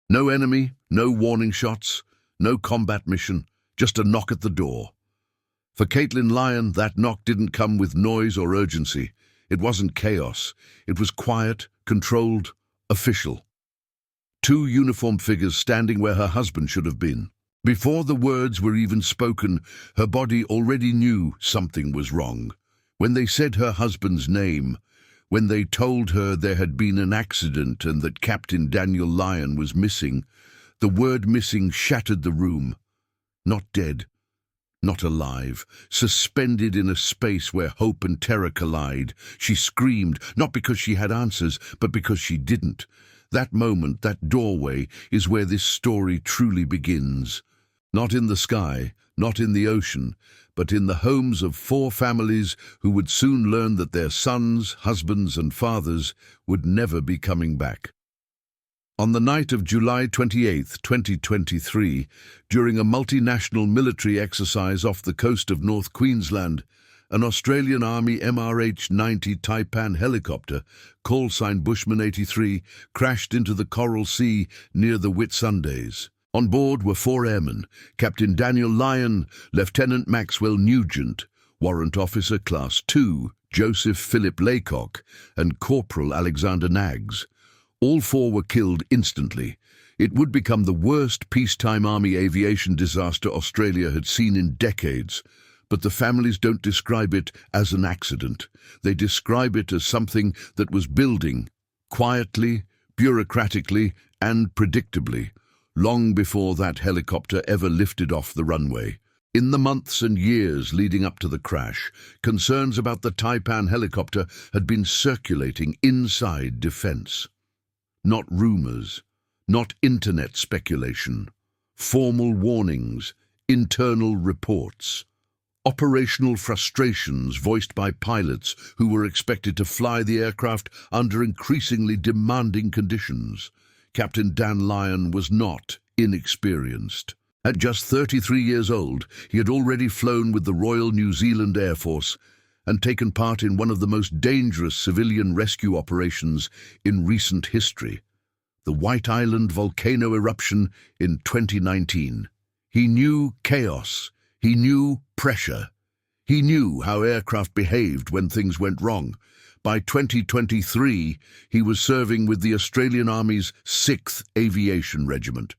No enemy, no warning shots, no combat mission, just a knock at the door. For Caitlin Lyon, that knock didn't come with noise or urgency. It wasn't chaos. It was quiet, controlled, official. Two uniformed figures standing where her husband should have been. Before the words were even spoken, her body already knew something was wrong. When they said her husband's name, when they told her there had been an accident and that Captain Daniel Lyon was missing, the word missing shattered the room. Not dead, not alive, suspended in a space where hope and terror collide. She screamed, not because she had answers, but because she didn't. That moment, that doorway, is where this story truly begins. Not in the sky, not in the ocean, but in the homes of four families who would soon learn that their sons, husbands and fathers would never be coming back. On the night of July 28, 2023, during a multinational military exercise off the coast of North Queensland, an Australian Army MRH-90 Taipan helicopter, call sign Bushman 83, crashed into the Coral Sea near the Whitsundays. On board were four airmen: Captain Daniel Lyon, Lieutenant Maxwell Nugent, Warrant Officer Class 2, Joseph Philip Laycock, and Corporal Alexander Knaggs. All four were killed instantly. It would become the worst peacetime Army aviation disaster Australia had seen in decades. But the families don't describe it as an accident. They describe it as something that was building, quietly, bureaucratically, and predictably, long before that helicopter ever lifted off the runway. In the months and years leading up to the crash, concerns about the Taipan helicopter had been circulating inside defense. Not rumors, not internet speculation, formal warnings, internal reports. Operational frustrations voiced by pilots who were expected to fly the aircraft under increasingly demanding conditions. Captain Dan Lyon was not inexperienced. At just 33 years old, he had already flown with the Royal New Zealand Air Force and taken part in one of the most dangerous civilian rescue operations in recent history, the White Island volcano eruption in 2019. He knew chaos. He knew pressure. He knew how aircraft behaved when things went wrong. By 2023, he was serving with the Australian Army's 6th Aviation Regiment.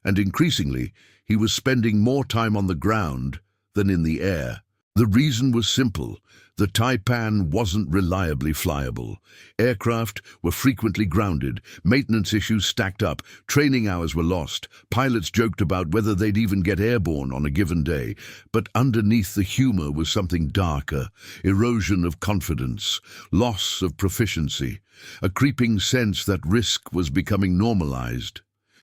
And increasingly, he was spending more time on the ground than in the air. The reason was simple. The Taipan wasn't reliably flyable. Aircraft were frequently grounded, maintenance issues stacked up, training hours were lost, pilots joked about whether they'd even get airborne on a given day. But underneath the humor was something darker: erosion of confidence, loss of proficiency, a creeping sense that risk was becoming normalized.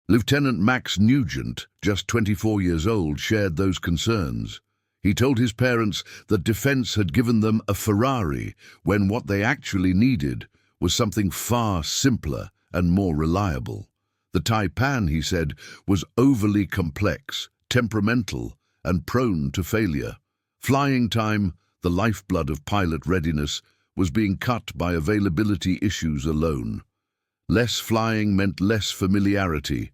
Lieutenant Max Nugent, just 24 years old, shared those concerns. He told his parents that defense had given them a Ferrari when what they actually needed was something far simpler and more reliable. The Taipan, he said, was overly complex, temperamental, and prone to failure. Flying time, the lifeblood of pilot readiness, was being cut by availability issues alone. Less flying meant less familiarity.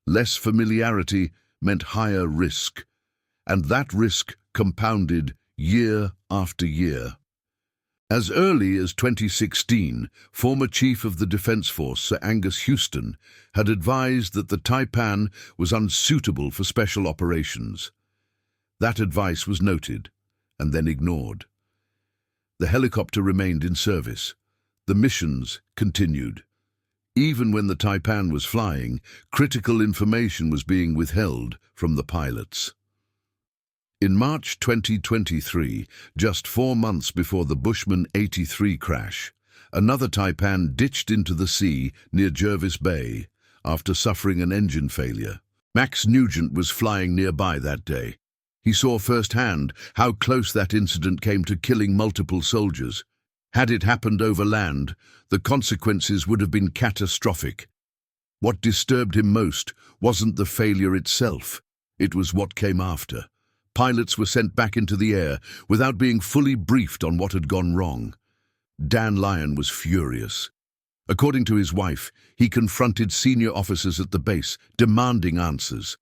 Less familiarity meant higher risk. And that risk compounded year after year. As early as 2016, former Chief of the Defence Force Sir Angus Houston had advised that the Taipan was unsuitable for special operations. That advice was noted and then ignored. The helicopter remained in service. The missions continued. Even when the Taipan was flying, critical information was being withheld from the pilots. In March 2023, just 4 months before the Bushman 83 crash, another Taipan ditched into the sea near Jervis Bay after suffering an engine failure. Max Nugent was flying nearby that day. He saw firsthand how close that incident came to killing multiple soldiers. Had it happened over land, the consequences would have been catastrophic. What disturbed him most wasn't the failure itself, it was what came after. Pilots were sent back into the air without being fully briefed on what had gone wrong. Dan Lyon was furious. According to his wife, he confronted senior officers at the base, demanding answers.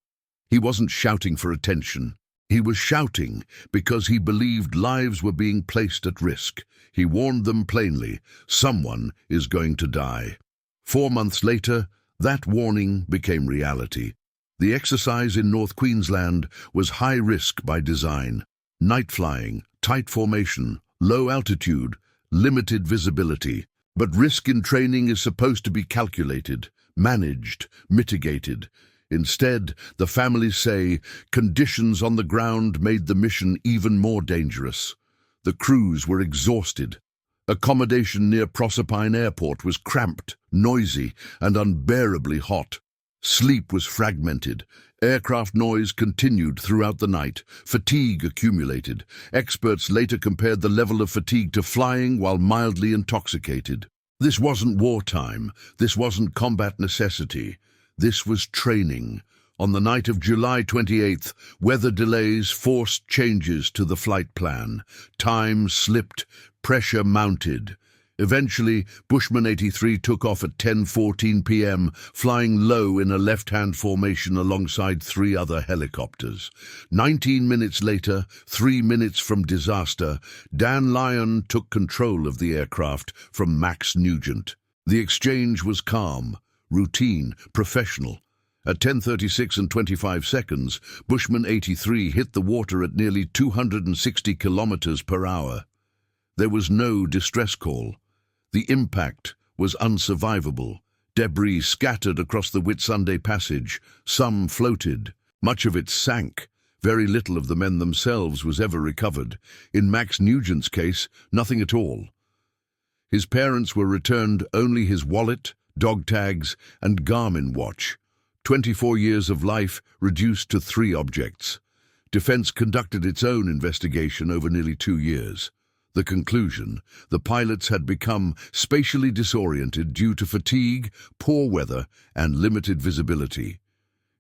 He wasn't shouting for attention. He was shouting because he believed lives were being placed at risk. He warned them plainly, someone is going to die. 4 months later, that warning became reality. The exercise in North Queensland was high risk by design. Night flying, tight formation, low altitude, limited visibility. But risk in training is supposed to be calculated, managed, mitigated. Instead, the families say, conditions on the ground made the mission even more dangerous. The crews were exhausted. Accommodation near Proserpine Airport was cramped, noisy, and unbearably hot. Sleep was fragmented. Aircraft noise continued throughout the night. Fatigue accumulated. Experts later compared the level of fatigue to flying while mildly intoxicated. This wasn't wartime. This wasn't combat necessity. This was training. On the night of July 28th, weather delays forced changes to the flight plan. Time slipped, pressure mounted. Eventually, Bushman 83 took off at 10:14 p.m., flying low in a left-hand formation alongside 3 other helicopters. 19 minutes later, 3 minutes from disaster, Dan Lyon took control of the aircraft from Max Nugent. The exchange was calm, routine, professional. At 10:36 and 25 seconds, Bushman 83 hit the water at nearly 260 kilometers per hour. There was no distress call. The impact was unsurvivable. Debris scattered across the Whitsunday Passage. Some floated. Much of it sank. Very little of the men themselves was ever recovered. In Max Nugent's case, nothing at all. His parents were returned only his wallet, dog tags, and Garmin watch. 24 years of life reduced to 3 objects. Defense conducted its own investigation over nearly 2 years. The conclusion: the pilots had become spatially disoriented due to fatigue, poor weather, and limited visibility.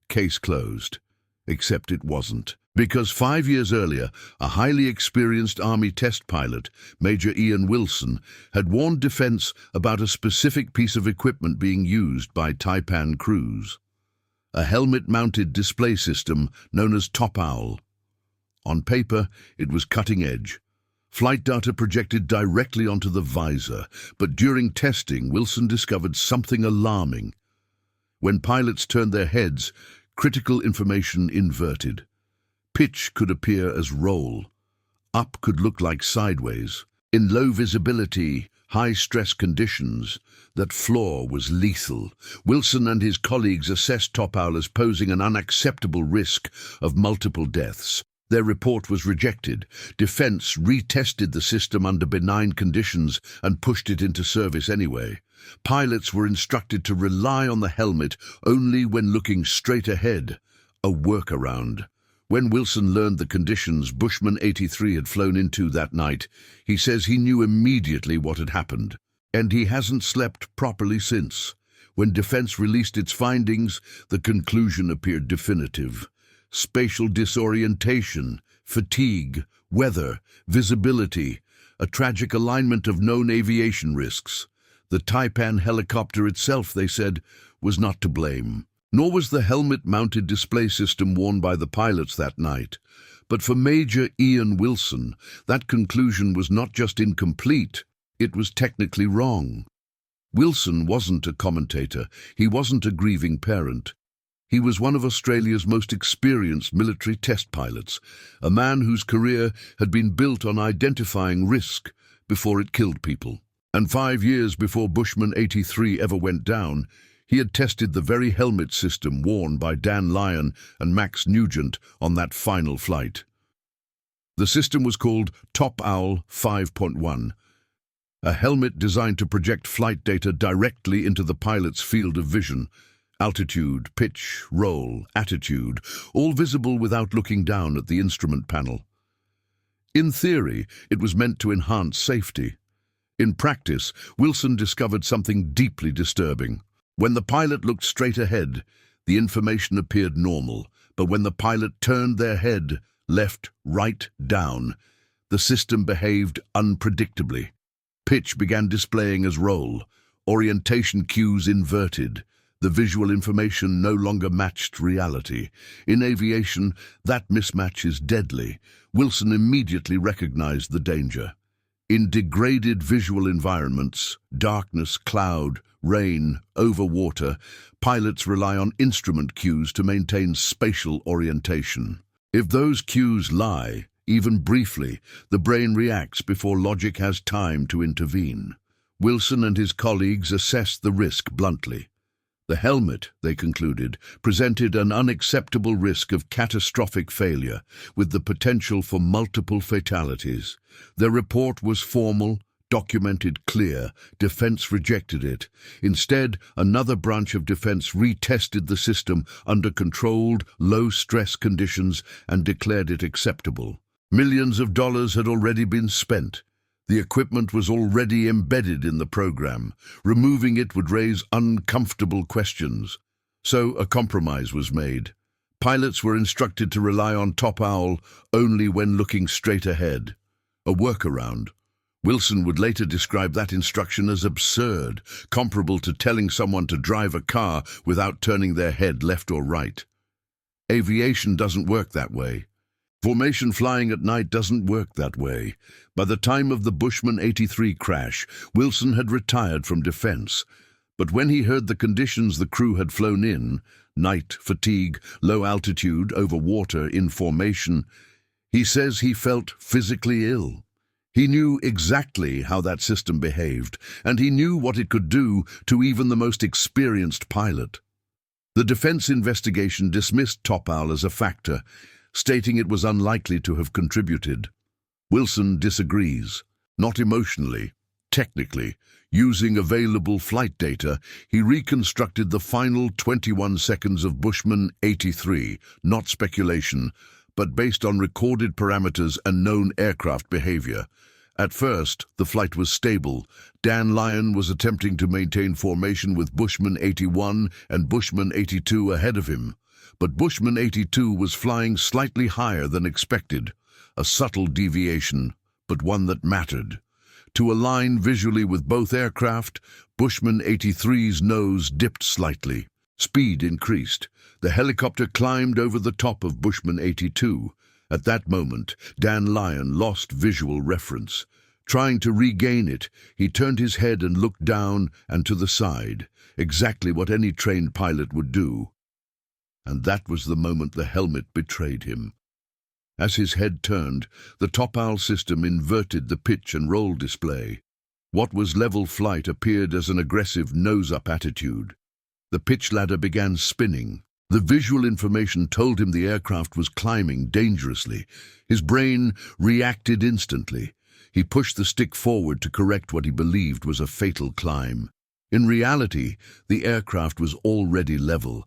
Case closed. Except it wasn't. Because 5 years earlier, a highly experienced Army test pilot, Major Ian Wilson, had warned defense about a specific piece of equipment being used by Taipan crews. A helmet-mounted display system known as Top Owl. On paper, it was cutting edge. Flight data projected directly onto the visor, but during testing, Wilson discovered something alarming. When pilots turned their heads, critical information inverted. Pitch could appear as roll. Up could look like sideways. In low visibility, high-stress conditions, that flaw was lethal. Wilson and his colleagues assessed Top Owl as posing an unacceptable risk of multiple deaths. Their report was rejected. Defense retested the system under benign conditions and pushed it into service anyway. Pilots were instructed to rely on the helmet only when looking straight ahead, a workaround. When Wilson learned the conditions Bushman 83 had flown into that night, he says he knew immediately what had happened. And he hasn't slept properly since. When defense released its findings, the conclusion appeared definitive. Spatial disorientation, fatigue, weather, visibility, a tragic alignment of known aviation risks. The Taipan helicopter itself, they said, was not to blame. Nor was the helmet-mounted display system worn by the pilots that night. But for Major Ian Wilson, that conclusion was not just incomplete, it was technically wrong. Wilson wasn't a commentator, he wasn't a grieving parent. He was one of Australia's most experienced military test pilots, a man whose career had been built on identifying risk before it killed people. And 5 years before Bushman 83 ever went down, he had tested the very helmet system worn by Dan Lyon and Max Nugent on that final flight. The system was called Top Owl 5.1, a helmet designed to project flight data directly into the pilot's field of vision. Altitude, pitch, roll, attitude, all visible without looking down at the instrument panel. In theory, it was meant to enhance safety. In practice, Wilson discovered something deeply disturbing. When the pilot looked straight ahead, the information appeared normal, but when the pilot turned their head, left, right, down, the system behaved unpredictably. Pitch began displaying as roll. Orientation cues inverted. The visual information no longer matched reality. In aviation, that mismatch is deadly. Wilson immediately recognized the danger. In degraded visual environments, darkness, cloud, rain, over water, pilots rely on instrument cues to maintain spatial orientation. If those cues lie, even briefly, the brain reacts before logic has time to intervene. Wilson and his colleagues assessed the risk bluntly. The helmet, they concluded, presented an unacceptable risk of catastrophic failure, with the potential for multiple fatalities. Their report was formal, documented, clear. Defense rejected it. Instead, another branch of defense retested the system under controlled, low-stress conditions and declared it acceptable. Millions of dollars had already been spent. The equipment was already embedded in the program. Removing it would raise uncomfortable questions. So a compromise was made. Pilots were instructed to rely on Top Owl only when looking straight ahead. A workaround. Wilson would later describe that instruction as absurd, comparable to telling someone to drive a car without turning their head left or right. Aviation doesn't work that way. Formation flying at night doesn't work that way. By the time of the Bushman 83 crash, Wilson had retired from defense. But when he heard the conditions the crew had flown in, night, fatigue, low altitude, over water, in formation, he says he felt physically ill. He knew exactly how that system behaved, and he knew what it could do to even the most experienced pilot. The defense investigation dismissed Top Owl as a factor, stating it was unlikely to have contributed. Wilson disagrees. Not emotionally, technically. Using available flight data, he reconstructed the final 21 seconds of Bushman 83, not speculation, but based on recorded parameters and known aircraft behavior. At first, the flight was stable. Dan Lyon was attempting to maintain formation with Bushman 81 and Bushman 82 ahead of him. But Bushman 82 was flying slightly higher than expected, a subtle deviation, but one that mattered. To align visually with both aircraft, Bushman 83's nose dipped slightly. Speed increased. The helicopter climbed over the top of Bushman 82. At that moment, Dan Lyon lost visual reference. Trying to regain it, he turned his head and looked down and to the side, exactly what any trained pilot would do. And that was the moment the helmet betrayed him. As his head turned, the Top Owl system inverted the pitch and roll display. What was level flight appeared as an aggressive nose-up attitude. The pitch ladder began spinning. The visual information told him the aircraft was climbing dangerously. His brain reacted instantly. He pushed the stick forward to correct what he believed was a fatal climb. In reality, the aircraft was already level.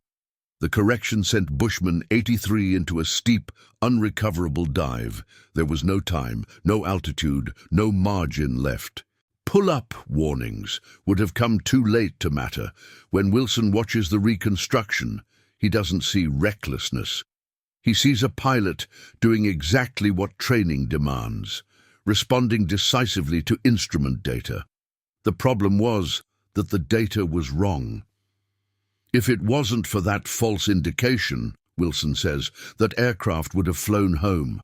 The correction sent Bushman 83 into a steep, unrecoverable dive. There was no time, no altitude, no margin left. Pull-up warnings would have come too late to matter. When Wilson watches the reconstruction, he doesn't see recklessness. He sees a pilot doing exactly what training demands, responding decisively to instrument data. The problem was that the data was wrong. If it wasn't for that false indication, Wilson says, that aircraft would have flown home.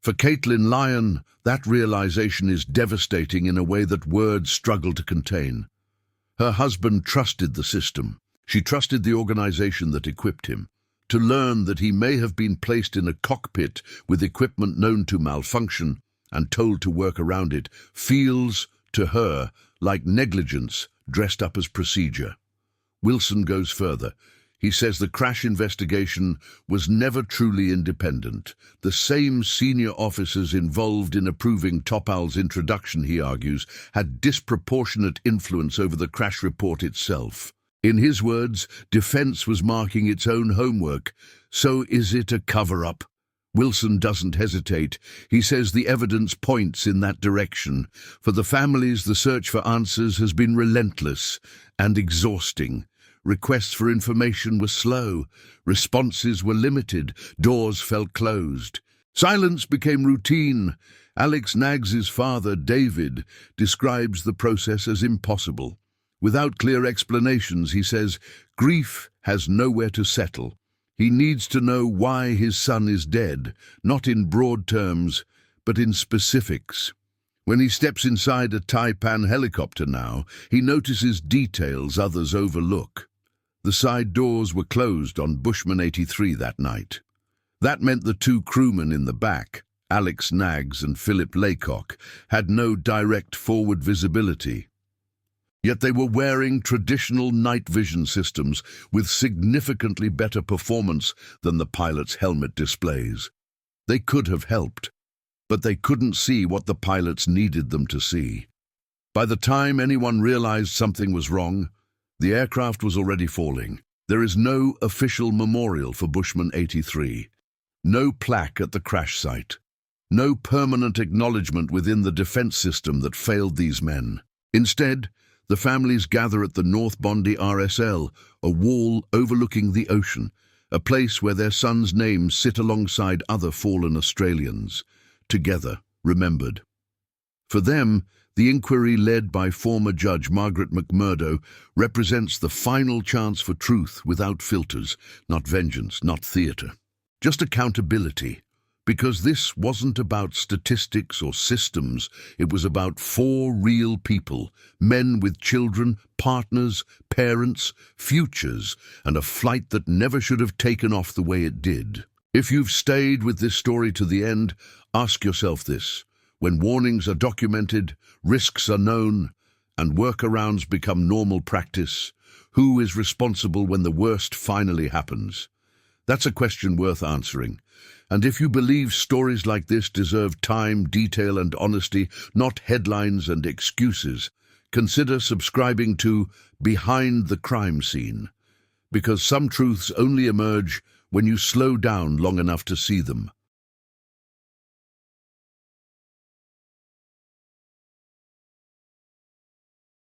For Caitlin Lyon, that realization is devastating in a way that words struggle to contain. Her husband trusted the system. She trusted the organization that equipped him. To learn that he may have been placed in a cockpit with equipment known to malfunction and told to work around it feels, to her, like negligence dressed up as procedure. Wilson goes further. He says the crash investigation was never truly independent. The same senior officers involved in approving Top Owl's introduction, he argues, had disproportionate influence over the crash report itself. In his words, defense was marking its own homework. So is it a cover-up? Wilson doesn't hesitate. He says the evidence points in that direction. For the families, the search for answers has been relentless and exhausting. Requests for information were slow. Responses were limited. Doors felt closed. Silence became routine. Alex Naggs's father, David, describes the process as impossible. Without clear explanations, he says, grief has nowhere to settle. He needs to know why his son is dead, not in broad terms, but in specifics. When he steps inside a Taipan helicopter now, he notices details others overlook. The side doors were closed on Bushman 83 that night. That meant the two crewmen in the back, Alex Knaggs and Philip Laycock, had no direct forward visibility. Yet they were wearing traditional night vision systems with significantly better performance than the pilot's helmet displays. They could have helped, but they couldn't see what the pilots needed them to see. By the time anyone realized something was wrong, the aircraft was already falling. There is no official memorial for Bushman 83, no plaque at the crash site, no permanent acknowledgement within the defense system that failed these men. Instead, the families gather at the North Bondi RSL, a wall overlooking the ocean, a place where their sons' names sit alongside other fallen Australians, together, remembered. For them, the inquiry led by former Judge Margaret McMurdo represents the final chance for truth without filters, not vengeance, not theatre. Just accountability. Because this wasn't about statistics or systems, it was about 4 real people, men with children, partners, parents, futures, and a flight that never should have taken off the way it did. If you've stayed with this story to the end, ask yourself this. When warnings are documented, risks are known, and workarounds become normal practice, who is responsible when the worst finally happens? That's a question worth answering. And if you believe stories like this deserve time, detail, and honesty, not headlines and excuses, consider subscribing to Behind the Crime Scene, because some truths only emerge when you slow down long enough to see them.